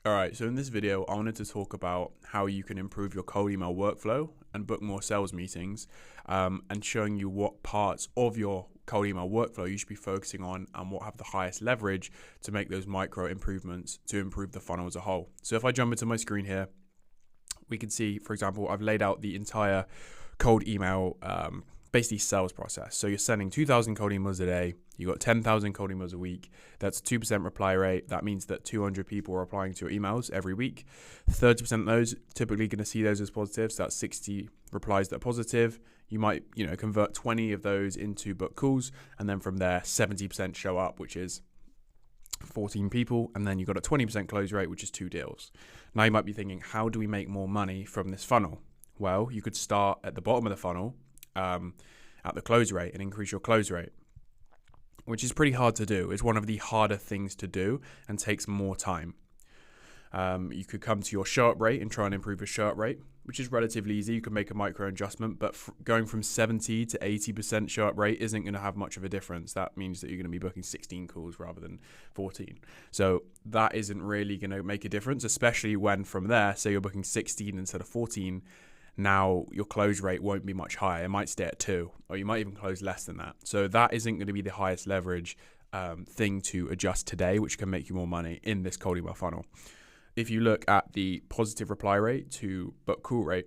All right, so in this video, I wanted to talk about how you can improve your cold email workflow and book more sales meetings, and showing you what parts of your cold email workflow you should be focusing on and what have the highest leverage to make those micro improvements to improve the funnel as a whole. So if I jump into my screen here, we can see, for example, I've laid out the entire cold email basically sales process. So you're sending 2,000 cold emails a day. You got 10,000 cold emails a week. That's 2% reply rate. That means that 200 people are applying to your emails every week. 30% of those typically going to see those as positive. So that's 60 replies that are positive. You might, convert 20 of those into book calls, and then from there, 70% show up, which is 14 people, and then you've got a 20% close rate, which is 2 deals. Now you might be thinking, how do we make more money from this funnel? Well, you could start at the bottom of the funnel, at the close rate, and increase your close rate, which is pretty hard to do. It's one of the harder things to do and takes more time. You could come to your show up rate and try and improve your show up rate, which is relatively easy. You can make a micro adjustment, but going from 70 to 80% show up rate isn't going to have much of a difference. That means that you're going to be booking 16 calls rather than 14. So that isn't really going to make a difference, especially when from there, say you're booking 16 instead of 14, now your close rate won't be much higher. It might stay at 2, or you might even close less than that. So that isn't going to be the highest leverage thing to adjust today, which can make you more money in this cold email funnel. If you look at the positive reply rate to book call rate,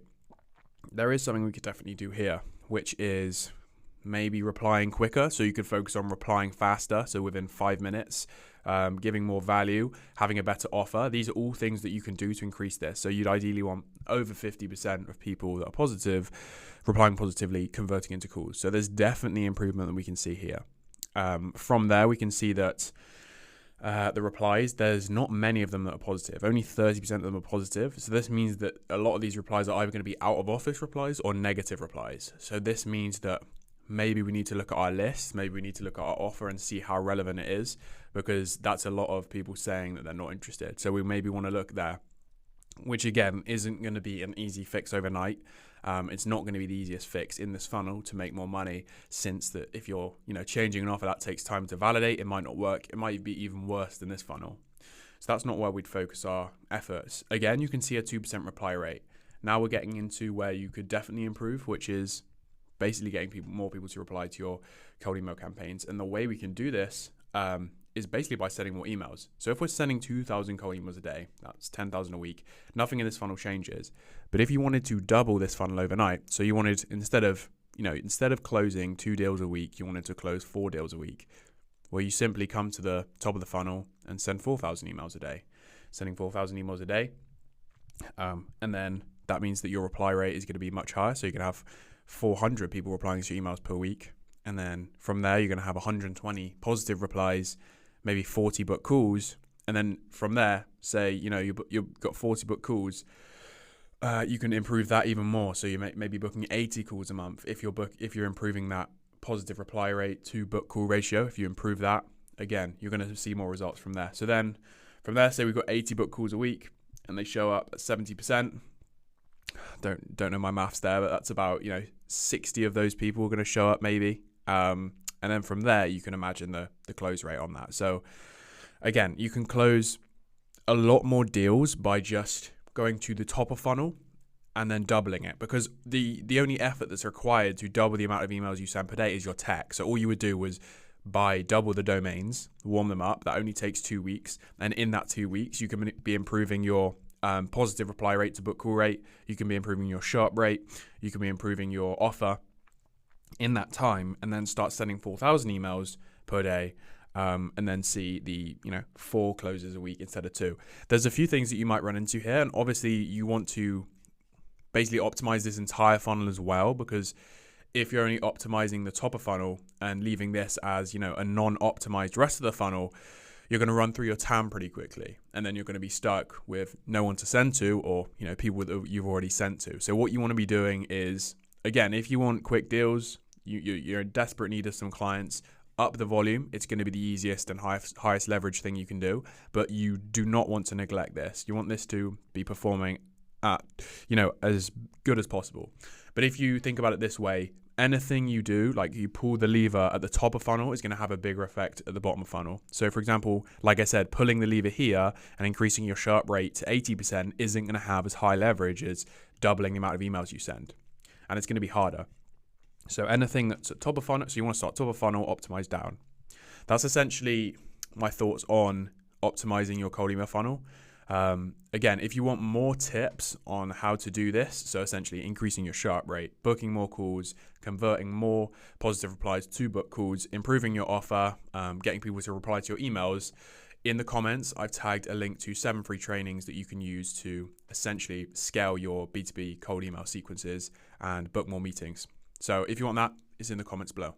there is something we could definitely do here, which is maybe replying quicker. So you could focus on replying faster, so within 5 minutes, giving more value, having a better offer. These are all things that you can do to increase this. So you'd ideally want over 50% of people that are positive, replying positively, converting into calls. So there's definitely improvement that we can see here. From there, we can see that the replies, there's not many of them that are positive. Only 30% of them are positive. So this means that a lot of these replies are either going to be out of office replies or negative replies. So this means that maybe we need to look at our list, maybe we need to look at our offer and see how relevant it is, because that's a lot of people saying that they're not interested. So we maybe want to look there, which again isn't going to be an easy fix overnight. It's not going to be the easiest fix in this funnel to make more money, since that if you're changing an offer, that takes time to validate. It might not work. It might be even worse than this funnel. So that's not where we'd focus our efforts. Again, you can see a 2% reply rate. Now we're getting into where you could definitely improve, which is basically getting more people to reply to your cold email campaigns. And the way we can do this is basically by sending more emails. So if we're sending 2,000 cold emails a day, that's 10,000 a week, nothing in this funnel changes. But if you wanted to double this funnel overnight, so you wanted, instead of closing 2 deals a week, you wanted to close 4 deals a week, well, you simply come to the top of the funnel and send 4,000 emails a day. Sending 4,000 emails a day, and then that means that your reply rate is going to be much higher. So you can have 400 people replying to your emails per week. And then from there, you're going to have 120 positive replies, maybe 40 book calls. And then from there, say, you've got 40 book calls, you can improve that even more. So you may be booking 80 calls a month. If you're improving that positive reply rate to book call ratio, if you improve that, again, you're going to see more results from there. So then from there, say we've got 80 book calls a week and they show up at 70%. Don't know my maths there, but that's about 60 of those people are going to show up maybe, and then from there you can imagine the close rate on that. So again, you can close a lot more deals by just going to the top of funnel and then doubling it, because the only effort that's required to double the amount of emails you send per day is your tech. So all you would do was buy double the domains, warm them up. That only takes 2 weeks, and in that 2 weeks you can be improving your positive reply rate to book call rate. You can be improving your show up rate. You can be improving your offer in that time, and then start sending 4,000 emails per day, and then see the 4 closes a week instead of 2. There's a few things that you might run into here, and obviously you want to basically optimize this entire funnel as well, because if you're only optimizing the top of funnel and leaving this as a non-optimized rest of the funnel, you're going to run through your TAM pretty quickly, and then you're going to be stuck with no one to send to, or people that you've already sent to. So what you want to be doing is, again, if you want quick deals, you're in desperate need of some clients, up the volume. It's going to be the easiest and highest leverage thing you can do, but you do not want to neglect this. You want this to be performing at as good as possible. But if you think about it this way, anything you do, like you pull the lever at the top of funnel, is going to have a bigger effect at the bottom of funnel. So for example, like I said, pulling the lever here and increasing your sharp rate to 80% isn't going to have as high leverage as doubling the amount of emails you send. And it's going to be harder. So anything that's at top of funnel, so you want to start top of funnel, optimize down. That's essentially my thoughts on optimizing your cold email funnel. Again, if you want more tips on how to do this, so essentially increasing your sharp rate, booking more calls, converting more positive replies to book calls, improving your offer, getting people to reply to your emails, in the comments, I've tagged a link to 7 free trainings that you can use to essentially scale your B2B cold email sequences and book more meetings. So if you want that, it's in the comments below.